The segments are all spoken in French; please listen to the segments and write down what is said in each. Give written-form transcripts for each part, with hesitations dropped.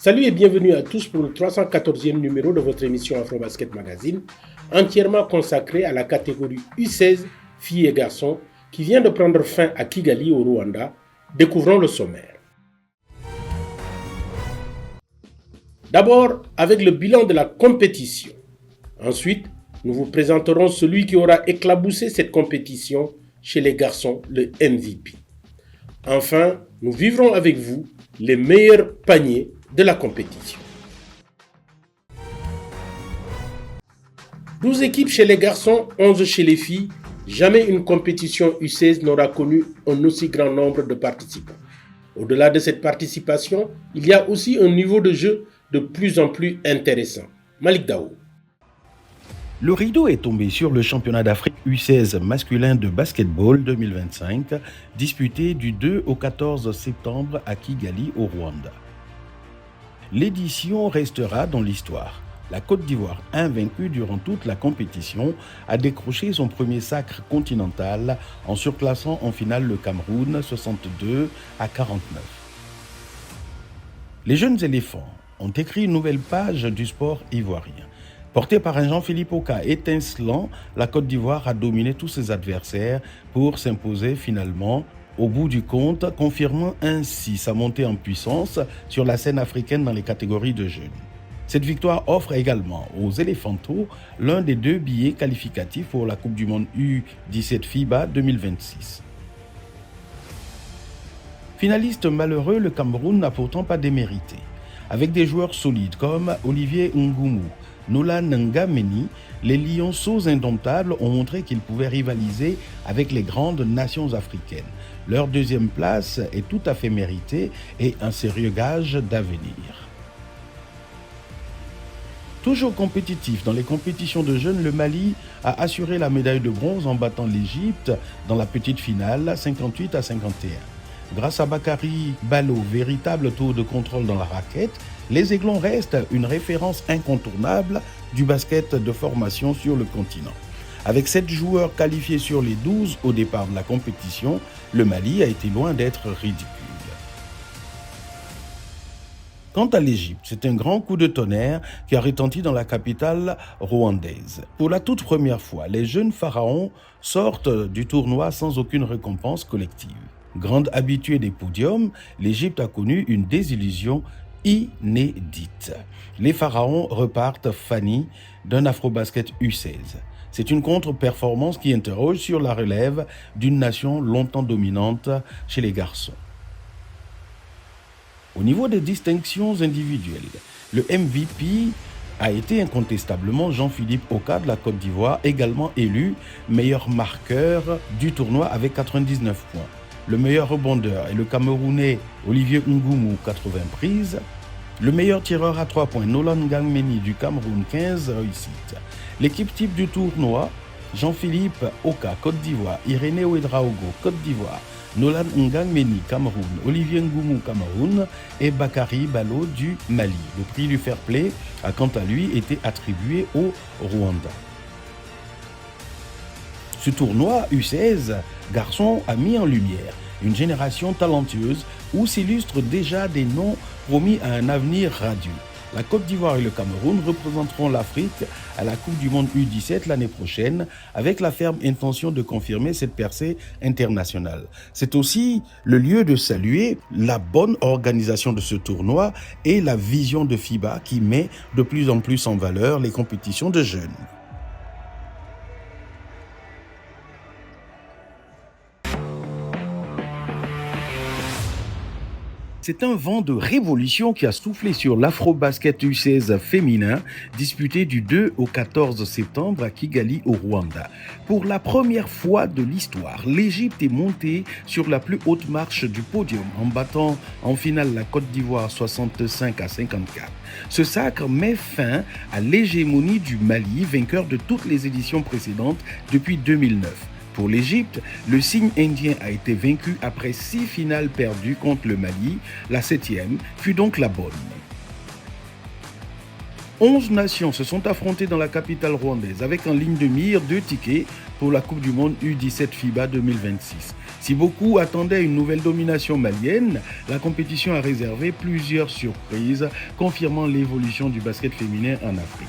Salut et bienvenue à tous pour le 314e numéro de votre émission Afrobasket Magazine, entièrement consacrée à la catégorie U16 filles et garçons qui vient de prendre fin à Kigali au Rwanda. Découvrons le sommaire. D'abord, avec le bilan de la compétition. Ensuite, nous vous présenterons celui qui aura éclaboussé cette compétition chez les garçons, le MVP. Enfin, nous vivrons avec vous les meilleurs paniers de la compétition. 12 équipes chez les garçons, 11 chez les filles. Jamais une compétition U16 n'aura connu un aussi grand nombre de participants. Au-delà de cette participation, il y a aussi un niveau de jeu de plus en plus intéressant. Malik Daou. Le rideau est tombé sur le championnat d'Afrique U16 masculin de basketball 2025, disputé du 2 au 14 septembre à Kigali au Rwanda. L'édition restera dans l'histoire. La Côte d'Ivoire, invaincue durant toute la compétition, a décroché son premier sacre continental en surclassant en finale le Cameroun 62 à 49. Les jeunes éléphants ont écrit une nouvelle page du sport ivoirien. Porté par un Jean-Philippe Oka étincelant, la Côte d'Ivoire a dominé tous ses adversaires pour s'imposer finalement au bout du compte, confirmant ainsi sa montée en puissance sur la scène africaine dans les catégories de jeunes. Cette victoire offre également aux Éléphantaux l'un des 2 billets qualificatifs pour la Coupe du Monde U17 FIBA 2026. Finaliste malheureux, le Cameroun n'a pourtant pas démérité. Avec des joueurs solides comme Olivier Ngumu, Nolan Ngameni, les Lionceaux indomptables ont montré qu'ils pouvaient rivaliser avec les grandes nations africaines. Leur deuxième place est tout à fait méritée et un sérieux gage d'avenir. Toujours compétitif dans les compétitions de jeunes, le Mali a assuré la médaille de bronze en battant l'Égypte dans la petite finale 58 à 51. Grâce à Bakary Ballo, véritable tour de contrôle dans la raquette, les Aiglons restent une référence incontournable du basket de formation sur le continent. Avec 7 joueurs qualifiés sur les 12 au départ de la compétition, le Mali a été loin d'être ridicule. Quant à l'Égypte, c'est un grand coup de tonnerre qui a retenti dans la capitale rwandaise. Pour la toute première fois, les jeunes pharaons sortent du tournoi sans aucune récompense collective. Grande habituée des podiums, l'Égypte a connu une désillusion inédite. Les pharaons repartent fannis d'un Afrobasket U16. C'est une contre-performance qui interroge sur la relève d'une nation longtemps dominante chez les garçons. Au niveau des distinctions individuelles, le MVP a été incontestablement Jean-Philippe Oka de la Côte d'Ivoire, également élu meilleur marqueur du tournoi avec 99 points. Le meilleur rebondeur est le Camerounais Olivier Ngumu, 80 prises. Le meilleur tireur à 3 points, Nolan Ngameni du Cameroun, 15 réussites. L'équipe type du tournoi, Jean-Philippe Oka, Côte d'Ivoire, Irénée Ouedraogo, Côte d'Ivoire, Nolan Ngameni, Cameroun, Olivier Ngumu, Cameroun et Bakary Ballo du Mali. Le prix du fair play a quant à lui été attribué au Rwanda. Ce tournoi U16 garçon a mis en lumière une génération talentueuse où s'illustrent déjà des noms promis à un avenir radieux. La Côte d'Ivoire et le Cameroun représenteront l'Afrique à la Coupe du Monde U17 l'année prochaine avec la ferme intention de confirmer cette percée internationale. C'est aussi le lieu de saluer la bonne organisation de ce tournoi et la vision de FIBA qui met de plus en plus en valeur les compétitions de jeunes. C'est un vent de révolution qui a soufflé sur l'Afrobasket U16 féminin disputé du 2 au 14 septembre à Kigali au Rwanda. Pour la première fois de l'histoire, l'Égypte est montée sur la plus haute marche du podium en battant en finale la Côte d'Ivoire 65 à 54. Ce sacre met fin à l'hégémonie du Mali, vainqueur de toutes les éditions précédentes depuis 2009. Pour l'Égypte, le signe indien a été vaincu après 6 finales perdues contre le Mali. La 7e fut donc la bonne. 11 nations se sont affrontées dans la capitale rwandaise avec en ligne de mire 2 tickets pour la Coupe du Monde U17 FIBA 2026. Si beaucoup attendaient une nouvelle domination malienne, la compétition a réservé plusieurs surprises, confirmant l'évolution du basket féminin en Afrique.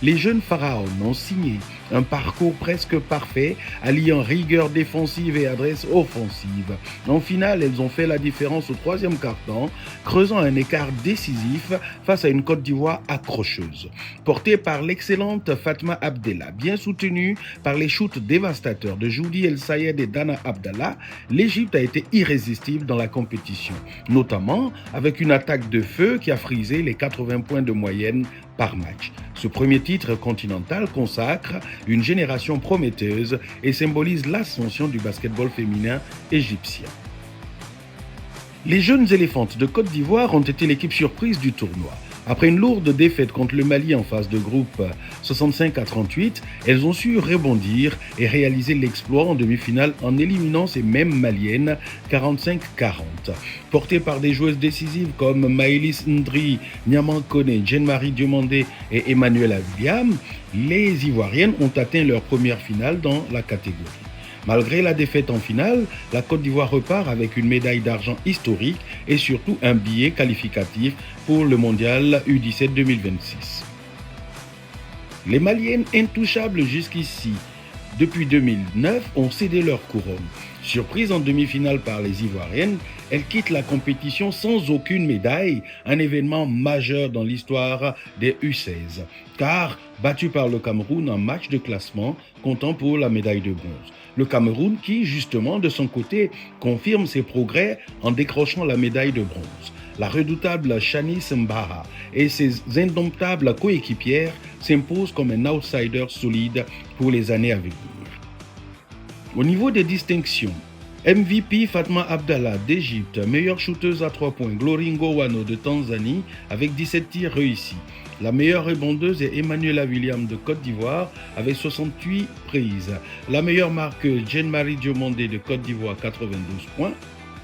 Les jeunes pharaons ont signé un parcours presque parfait, alliant rigueur défensive et adresse offensive. En finale, elles ont fait la différence au troisième quart-temps, creusant un écart décisif face à une Côte d'Ivoire accrocheuse. Portée par l'excellente Fatma Abdellah, bien soutenue par les shoots dévastateurs de Judy El Sayed et Dana Abdallah, l'Égypte a été irrésistible dans la compétition, notamment avec une attaque de feu qui a frisé les 80 points de moyenne par match. Ce premier titre continental consacre une génération prometteuse et symbolise l'ascension du basketball féminin égyptien. Les jeunes éléphantes de Côte d'Ivoire ont été l'équipe surprise du tournoi. Après une lourde défaite contre le Mali en phase de groupe 65-38, elles ont su rebondir et réaliser l'exploit en demi-finale en éliminant ces mêmes Maliennes 45-40. Portées par des joueuses décisives comme Maëlys Ndri, Niaman Kone, Jeanne-Marie Diomandé et Emmanuela Williams, les Ivoiriennes ont atteint leur première finale dans la catégorie. Malgré la défaite en finale, la Côte d'Ivoire repart avec une médaille d'argent historique et surtout un billet qualificatif pour le mondial U17 2026. Les Maliennes intouchables jusqu'ici, depuis 2009, ont cédé leur couronne. Surprise en demi-finale par les Ivoiriennes, elles quittent la compétition sans aucune médaille, un événement majeur dans l'histoire des U16, car battu par le Cameroun en match de classement, comptant pour la médaille de bronze. Le Cameroun qui, justement, de son côté, confirme ses progrès en décrochant la médaille de bronze. La redoutable Shanice Mbaha et ses indomptables coéquipières s'imposent comme un outsider solide pour les années à venir. Au niveau des distinctions, MVP Fatma Abdallah d'Égypte, meilleure shooteuse à 3 points, Gloringo Wano de Tanzanie avec 17 tirs réussis. La meilleure rebondeuse est Emmanuela Williams de Côte d'Ivoire avec 68 prises. La meilleure marqueuse, Jeanne-Marie Diomandé de Côte d'Ivoire, 92 points.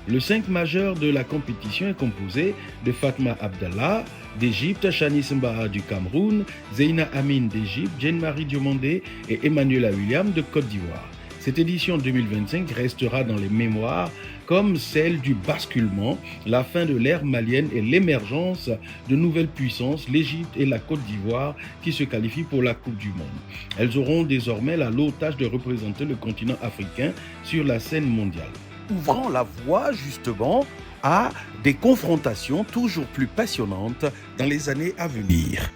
Le 5 majeur de la compétition est composé de Fatma Abdallah d'Égypte, Shanice Mbaha du Cameroun, Zeina Amin d'Égypte, Jeanne-Marie Diomandé et Emmanuela Williams de Côte d'Ivoire. Cette édition 2025 restera dans les mémoires comme celle du basculement, la fin de l'ère malienne et l'émergence de nouvelles puissances, l'Égypte et la Côte d'Ivoire, qui se qualifient pour la Coupe du Monde. Elles auront désormais la lourde tâche de représenter le continent africain sur la scène mondiale, ouvrant la voie justement à des confrontations toujours plus passionnantes dans les années à venir.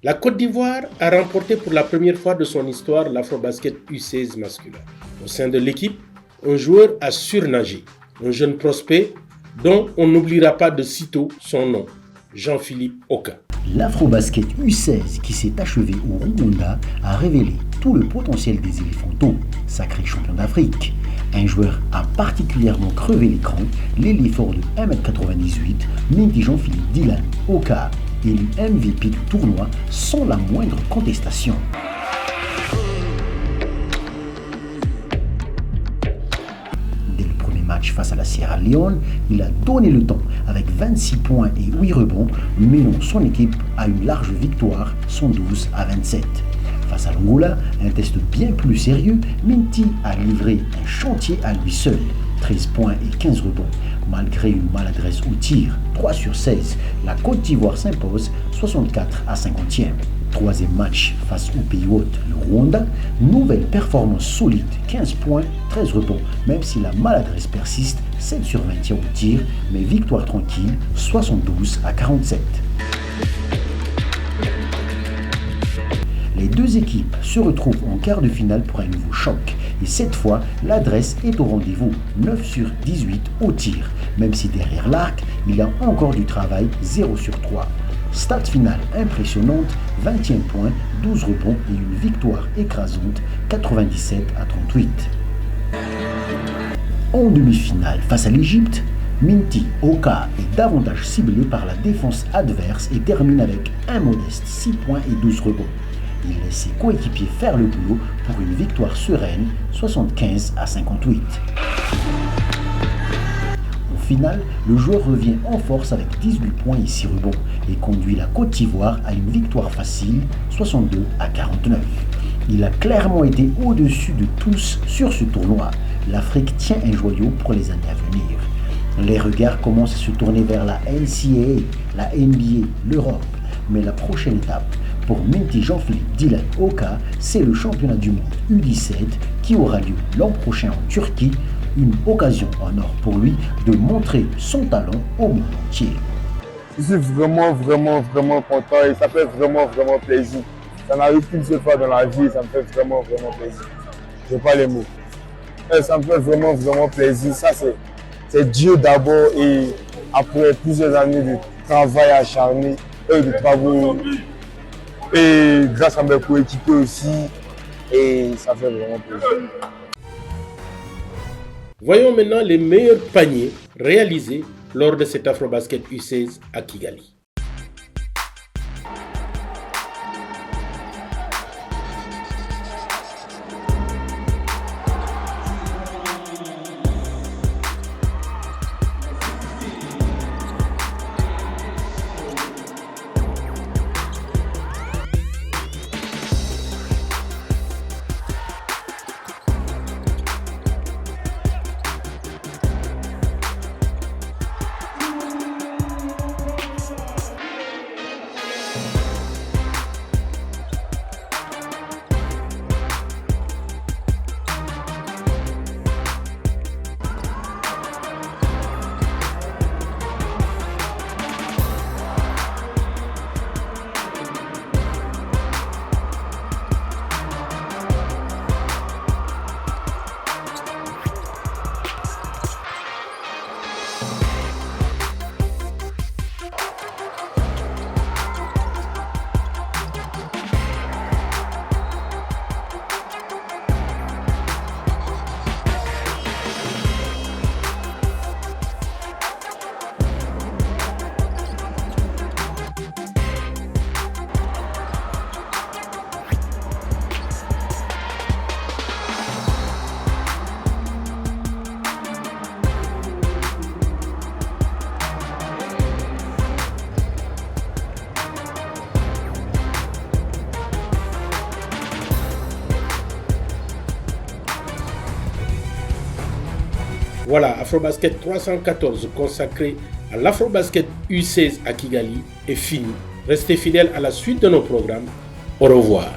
La Côte d'Ivoire a remporté pour la première fois de son histoire l'Afrobasket U16 masculin. Au sein de l'équipe, un joueur a surnagé, un jeune prospect dont on n'oubliera pas de sitôt son nom, Jean-Philippe Oka. L'Afrobasket U16 qui s'est achevé au Rwanda a révélé tout le potentiel des éléphantos, sacré champion d'Afrique. Un joueur a particulièrement crevé l'écran, l'ailier fort de 1m98, Minty Jean-Philippe Dylan Oka, élu MVP du tournoi sans la moindre contestation. Dès le premier match face à la Sierra Leone, il a donné le temps avec 26 points et 8 rebonds, menant son équipe à une large victoire 112-27. Face à l'Angola, un test bien plus sérieux, Minty a livré un chantier à lui seul. 13 points et 15 rebonds. Malgré une maladresse au tir, 3 sur 16, la Côte d'Ivoire s'impose 64-50e. Troisième match face au pays hôte, le Rwanda, nouvelle performance solide, 15 points, 13 rebonds, même si la maladresse persiste, 7 sur 20 tirs au tir, mais victoire tranquille, 72-47. Les deux équipes se retrouvent en quart de finale pour un nouveau choc. Et cette fois, l'adresse est au rendez-vous, 9 sur 18 au tir. Même si derrière l'arc, il y a encore du travail, 0 sur 3. Stade finale impressionnante, 20e point, 12 rebonds et une victoire écrasante, 97-38. En demi-finale, face à l'Égypte, Minty Oka est davantage ciblé par la défense adverse et termine avec un modeste 6 points et 12 rebonds. Il laisse ses coéquipiers faire le boulot pour une victoire sereine, 75-58. Au final, le joueur revient en force avec 18 points et 6 rebonds et conduit la Côte d'Ivoire à une victoire facile, 62-49. Il a clairement été au-dessus de tous sur ce tournoi. L'Afrique tient un joyau pour les années à venir. Les regards commencent à se tourner vers la NCAA, la NBA, l'Europe. Mais la prochaine étape pour Minty Jean-Philippe Dylan Oka, c'est le championnat du monde U17 qui aura lieu l'an prochain en Turquie. Une occasion en or pour lui de montrer son talent au monde entier. Je suis vraiment content et ça fait vraiment plaisir. Ça n'arrive qu'une seule fois dans la vie et ça me fait vraiment plaisir. Je n'ai pas les mots. Et ça me fait vraiment plaisir. Ça, c'est Dieu d'abord et après plusieurs années de travail acharné, de travaux et grâce à mes coéquipiers aussi. Et ça fait vraiment plaisir. Voyons maintenant les meilleurs paniers réalisés lors de cet Afrobasket U16 à Kigali. Voilà, Afrobasket 314 consacré à l'Afrobasket U16 à Kigali est fini. Restez fidèles à la suite de nos programmes. Au revoir.